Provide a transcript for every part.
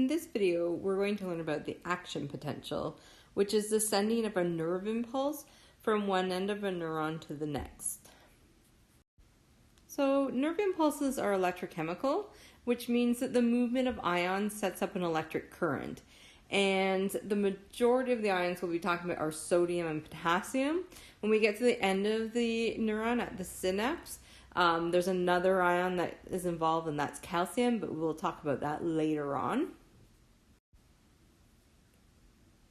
In this video, we're going to learn about the action potential, which is the sending of a nerve impulse from one end of a neuron to the next. So nerve impulses are electrochemical, which means that the movement of ions sets up an electric current. And the majority of the ions we'll be talking about are sodium and potassium. When we get to the end of the neuron at the synapse, there's another ion that is involved, and that's calcium, but we'll talk about that later on.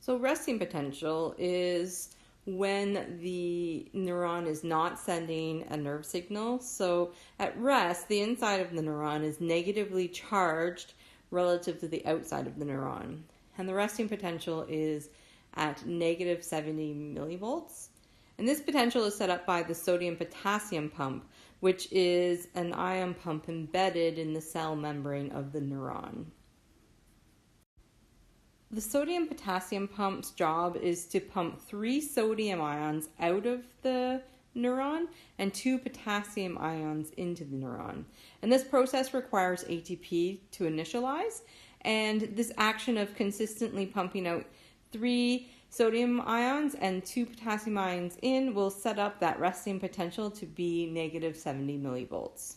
So resting potential is when the neuron is not sending a nerve signal. So at rest, the inside of the neuron is negatively charged relative to the outside of the neuron. And the resting potential is at negative 70 millivolts. And this potential is set up by the sodium-potassium pump, which is an ion pump embedded in the cell membrane of the neuron. The sodium-potassium pump's job is to pump 3 sodium ions out of the neuron and 2 potassium ions into the neuron. And this process requires ATP to initialize, and this action of consistently pumping out 3 sodium ions and 2 potassium ions in will set up that resting potential to be negative 70 millivolts.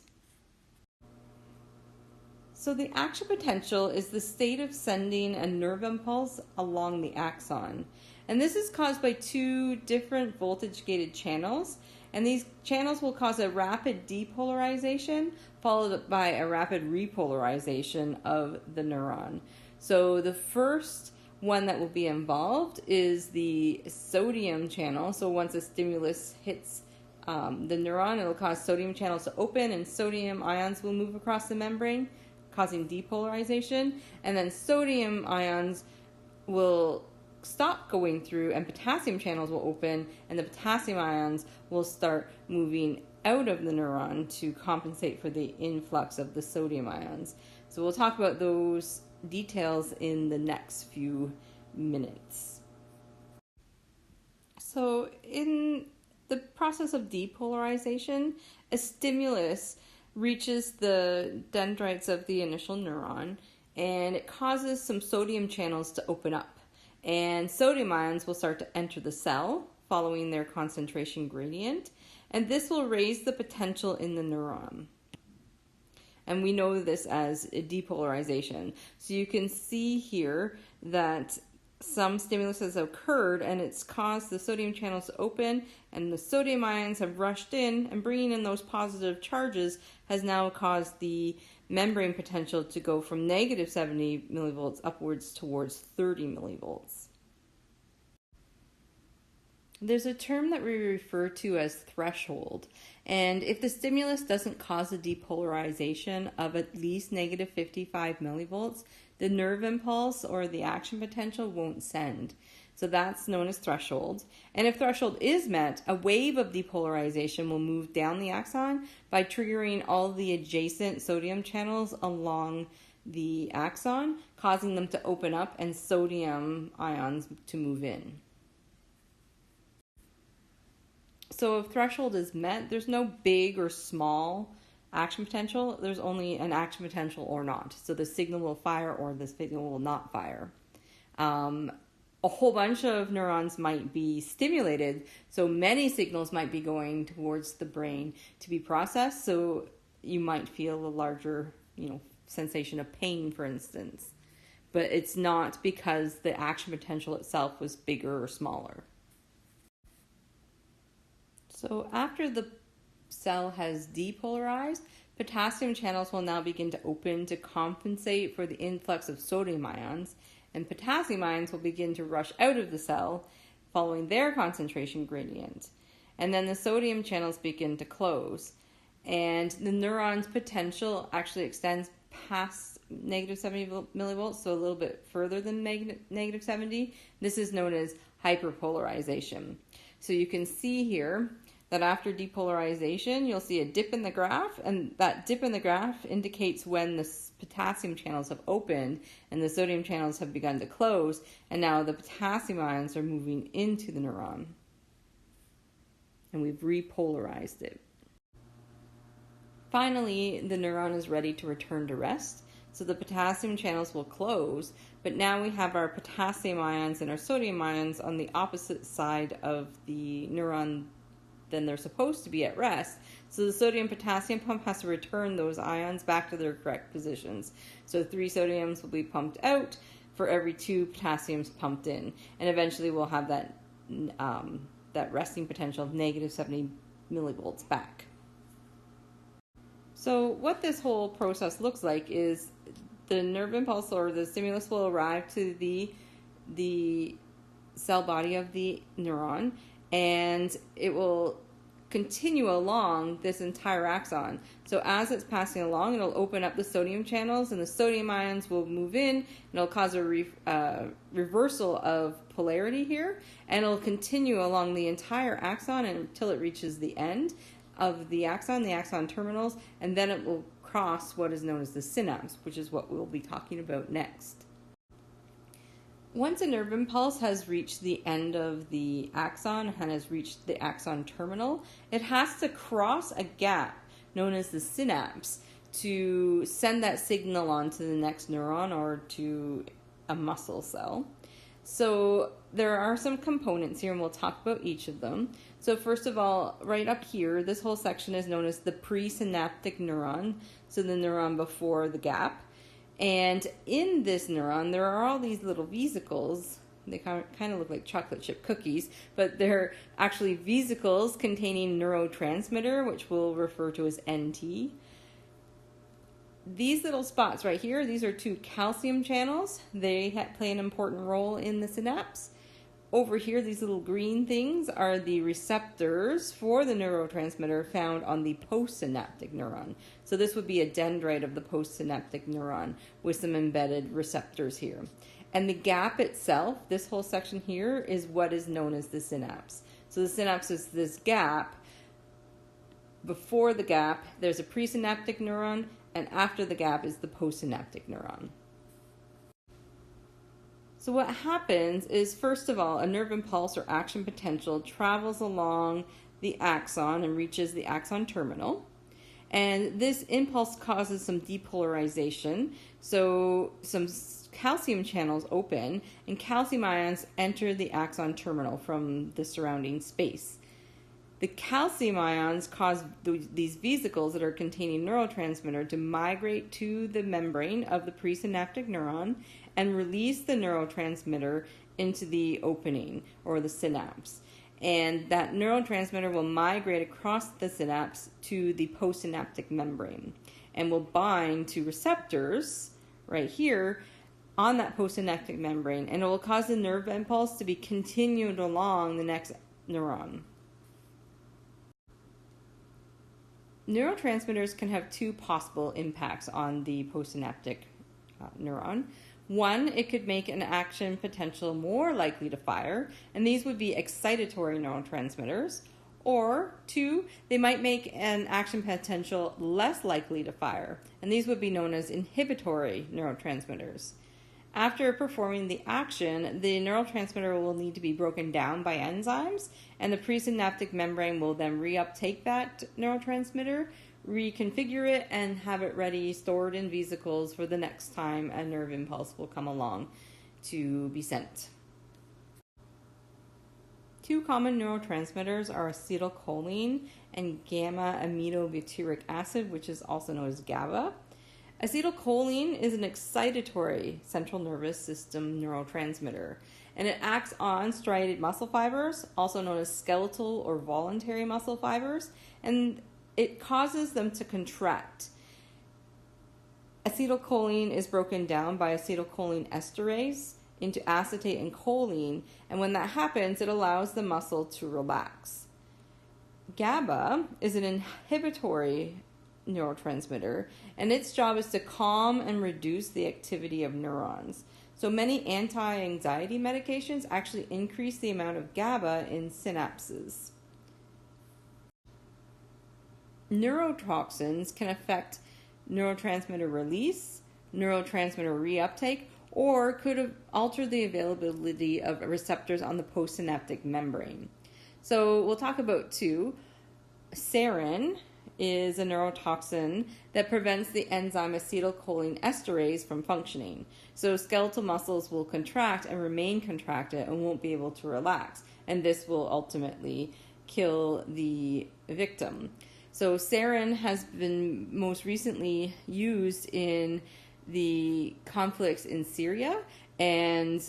So the action potential is the state of sending a nerve impulse along the axon. And this is caused by 2 different voltage-gated channels. And these channels will cause a rapid depolarization followed by a rapid repolarization of the neuron. So the first one that will be involved is the sodium channel. So once a stimulus hits the neuron, it will cause sodium channels to open and sodium ions will move across the membrane, causing depolarization. And then sodium ions will stop going through and potassium channels will open, and the potassium ions will start moving out of the neuron to compensate for the influx of the sodium ions. So we'll talk about those details in the next few minutes. So in the process of depolarization, a stimulus reaches the dendrites of the initial neuron, and it causes some sodium channels to open up. And sodium ions will start to enter the cell following their concentration gradient, and this will raise the potential in the neuron. And we know this as a depolarization. So you can see here that some stimulus has occurred and it's caused the sodium channels to open, and the sodium ions have rushed in, and bringing in those positive charges has now caused the membrane potential to go from negative 70 millivolts upwards towards 30 millivolts. There's a term that we refer to as threshold, and if the stimulus doesn't cause a depolarization of at least negative 55 millivolts, the nerve impulse or the action potential won't send. So that's known as threshold. And if threshold is met, a wave of depolarization will move down the axon by triggering all the adjacent sodium channels along the axon, causing them to open up and sodium ions to move in. So if threshold is met, there's no big or small action potential. There's only an action potential or not. So the signal will fire or the signal will not fire. A whole bunch of neurons might be stimulated, so many signals might be going towards the brain to be processed, so you might feel a larger, sensation of pain, for instance. But it's not because the action potential itself was bigger or smaller. So after the cell has depolarized, potassium channels will now begin to open to compensate for the influx of sodium ions, and potassium ions will begin to rush out of the cell following their concentration gradient. And then the sodium channels begin to close, and the neuron's potential actually extends past negative 70 millivolts, so a little bit further than negative 70. This is known as hyperpolarization. So you can see here that after depolarization, you'll see a dip in the graph, and that dip in the graph indicates when the potassium channels have opened and the sodium channels have begun to close, and now the potassium ions are moving into the neuron. And we've repolarized it. Finally, the neuron is ready to return to rest. So the potassium channels will close, but now we have our potassium ions and our sodium ions on the opposite side of the neuron than they're supposed to be at rest. So the sodium-potassium pump has to return those ions back to their correct positions. So 3 sodiums will be pumped out for every 2 potassiums pumped in. And eventually we'll have that, that resting potential of negative 70 millivolts back. So what this whole process looks like is the nerve impulse or the stimulus will arrive to the cell body of the neuron, and it will continue along this entire axon. So as it's passing along, it'll open up the sodium channels, and the sodium ions will move in, and it'll cause a reversal of polarity here, and it'll continue along the entire axon until it reaches the end of the axon terminals, and then it will cross what is known as the synapse, which is what we'll be talking about next. Once a nerve impulse has reached the end of the axon and has reached the axon terminal, it has to cross a gap known as the synapse to send that signal on to the next neuron or to a muscle cell. So there are some components here, and we'll talk about each of them. So first of all, right up here, this whole section is known as the presynaptic neuron, so the neuron before the gap. And in this neuron, there are all these little vesicles. They kind of look like chocolate chip cookies, but they're actually vesicles containing neurotransmitter, which we'll refer to as NT. These little spots right here, these are 2 calcium channels. They play an important role in the synapse. Over here, these little green things are the receptors for the neurotransmitter found on the postsynaptic neuron. So this would be a dendrite of the postsynaptic neuron with some embedded receptors here. And the gap itself, this whole section here, is what is known as the synapse. So the synapse is this gap. Before the gap, there's a presynaptic neuron, and after the gap is the postsynaptic neuron. So what happens is, first of all, a nerve impulse or action potential travels along the axon and reaches the axon terminal. And this impulse causes some depolarization. So some calcium channels open, and calcium ions enter the axon terminal from the surrounding space. The calcium ions cause these vesicles that are containing neurotransmitter to migrate to the membrane of the presynaptic neuron and release the neurotransmitter into the opening or the synapse. And that neurotransmitter will migrate across the synapse to the postsynaptic membrane and will bind to receptors right here on that postsynaptic membrane, and it will cause the nerve impulse to be continued along the next neuron. Neurotransmitters can have 2 possible impacts on the postsynaptic neuron. One, it could make an action potential more likely to fire, and these would be excitatory neurotransmitters. Or 2, they might make an action potential less likely to fire, and these would be known as inhibitory neurotransmitters. After performing the action, the neurotransmitter will need to be broken down by enzymes, and the presynaptic membrane will then reuptake that neurotransmitter, reconfigure it, and have it ready, stored in vesicles for the next time a nerve impulse will come along to be sent. 2 common neurotransmitters are acetylcholine and gamma-aminobutyric acid, which is also known as GABA. Acetylcholine is an excitatory central nervous system neurotransmitter, and it acts on striated muscle fibers, also known as skeletal or voluntary muscle fibers, and it causes them to contract. Acetylcholine is broken down by acetylcholine esterase into acetate and choline, and when that happens, it allows the muscle to relax. GABA is an inhibitory neurotransmitter, and its job is to calm and reduce the activity of neurons. So many anti-anxiety medications actually increase the amount of GABA in synapses. Neurotoxins can affect neurotransmitter release, neurotransmitter reuptake, or could alter the availability of receptors on the postsynaptic membrane. So we'll talk about 2. Sarin is a neurotoxin that prevents the enzyme acetylcholine esterase from functioning. So skeletal muscles will contract and remain contracted and won't be able to relax. And this will ultimately kill the victim. So sarin has been most recently used in the conflicts in Syria and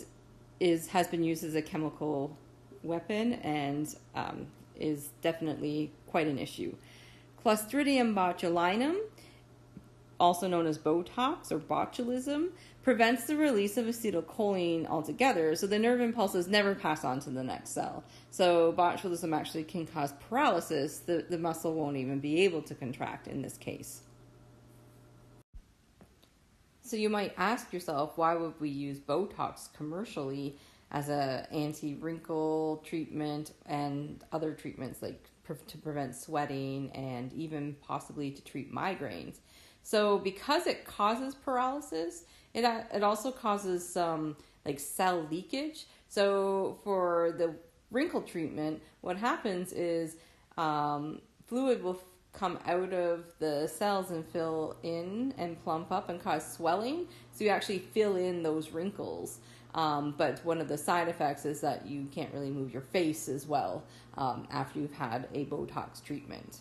has been used as a chemical weapon and is definitely quite an issue. Clostridium botulinum, also known as Botox or botulism, prevents the release of acetylcholine altogether, so the nerve impulses never pass on to the next cell. So botulism actually can cause paralysis. The muscle won't even be able to contract in this case. So you might ask yourself, why would we use Botox commercially as an anti-wrinkle treatment and other treatments like to prevent sweating and even possibly to treat migraines? So because it causes paralysis, it also causes some like cell leakage. So for the wrinkle treatment, what happens is fluid will come out of the cells and fill in and plump up and cause swelling. So you actually fill in those wrinkles. But one of the side effects is that you can't really move your face as well after you've had a Botox treatment.